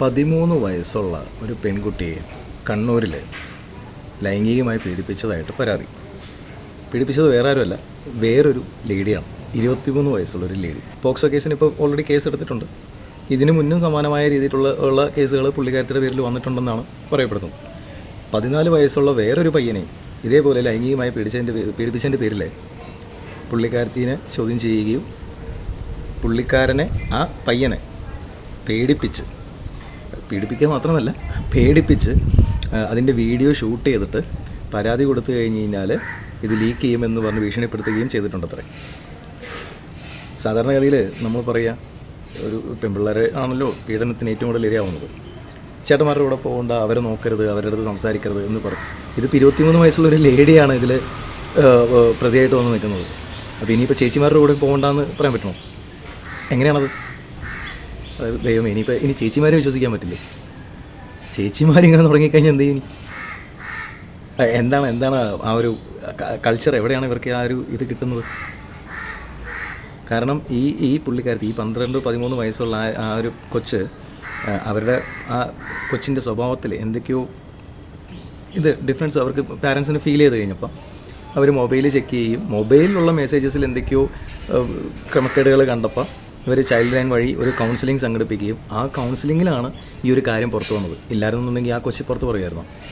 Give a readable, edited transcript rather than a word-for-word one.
13 വയസ്സുള്ള ഒരു പെൺകുട്ടിയെ കണ്ണൂരിൽ ലൈംഗികമായി പീഡിപ്പിച്ചതായിട്ട് പരാതി. പീഡിപ്പിച്ചത് വേറെ ആരുമല്ല, വേറൊരു ലേഡിയാണ്. 23 വയസ്സുള്ളൊരു ലേഡി. പോക്സോ കേസിന് ഇപ്പോൾ ഓൾറെഡി കേസ് എടുത്തിട്ടുണ്ട്. ഇതിന് മുന്നും സമാനമായ രീതിയിലുള്ള കേസുകൾ പുള്ളിക്കാരത്തിൻ്റെ പേരിൽ വന്നിട്ടുണ്ടെന്നാണ് പറയപ്പെടുന്നത്. 14 വയസ്സുള്ള വേറൊരു പയ്യനെ ഇതേപോലെ ലൈംഗികമായി പീഡിപ്പിച്ചതിൻ്റെ പേരിൽ പുള്ളിക്കാരത്തിനെ ചോദ്യം ചെയ്യുകയും പുള്ളിക്കാരനെ ആ പയ്യനെ പീഡിപ്പിക്കുക മാത്രമല്ല പേടിപ്പിച്ച് അതിൻ്റെ വീഡിയോ ഷൂട്ട് ചെയ്തിട്ട് പരാതി കൊടുത്തു കഴിഞ്ഞ് കഴിഞ്ഞാൽ ഇത് ലീക്ക് ചെയ്യുമെന്ന് പറഞ്ഞ് ഭീഷണിപ്പെടുത്തുകയും ചെയ്തിട്ടുണ്ടത്രേ. സാധാരണഗതിയിൽ നമ്മൾ പറയുക, ഒരു പെൺപിള്ളേരെ ആണല്ലോ പീഡനത്തിന് ഏറ്റവും കൂടുതൽ ഇരയാവുന്നത്. ചേട്ടന്മാരുടെ കൂടെ പോകണ്ട, അവരെ നോക്കരുത്, അവരുടെ അടുത്ത് സംസാരിക്കരുത് എന്ന് പറയും. ഇതിപ്പോൾ 23 വയസ്സുള്ളൊരു ലേഡിയാണ് ഇതിൽ പ്രതിയായിട്ട് വന്ന് നിൽക്കുന്നത്. അപ്പോൾ ഇനിയിപ്പോൾ ചേച്ചിമാരുടെ കൂടെ പോകണ്ടെന്ന് പറയാൻ പറ്റുമോ? എങ്ങനെയാണത്? ദൈവമേ, ഇനി ചേച്ചിമാരെ വിശ്വസിക്കാൻ പറ്റില്ലേ? ചേച്ചിമാരിങ്ങനെ തുടങ്ങിക്കഴിഞ്ഞാൽ എന്ത് ചെയ്യും? എന്താണ് ആ ഒരു കൾച്ചർ? എവിടെയാണ് ഇവർക്ക് ആ ഒരു ഇത് കിട്ടുന്നത്? കാരണം ഈ പുള്ളിക്കാരത്തി, ഈ 12-13 വയസ്സുള്ള ആ ഒരു കൊച്ച്, അവരുടെ ആ കൊച്ചിൻ്റെ സ്വഭാവത്തിൽ എന്തൊക്കെയോ ഇത് ഡിഫറൻസ് അവർക്ക് പാരൻസിന് ഫീൽ ചെയ്ത് കഴിഞ്ഞപ്പോൾ അവർ മൊബൈൽ ചെക്ക് ചെയ്യും. മൊബൈലിലുള്ള മെസ്സേജസിൽ എന്തൊക്കെയോ ക്രമക്കേടുകൾ കണ്ടപ്പോൾ ഇവർ ചൈൽഡ് ലൈൻ വഴി ഒരു കൗൺസിലിംഗ് സംഘടിപ്പിക്കുകയും ആ കൗൺസിലിങ്ങിലാണ് ഈ ഒരു കാര്യം പുറത്തു വന്നത്. ഇല്ലായിരുന്നുണ്ടെങ്കിൽ ആ കൊച്ചി പുറത്ത് പറയുമായിരുന്നു.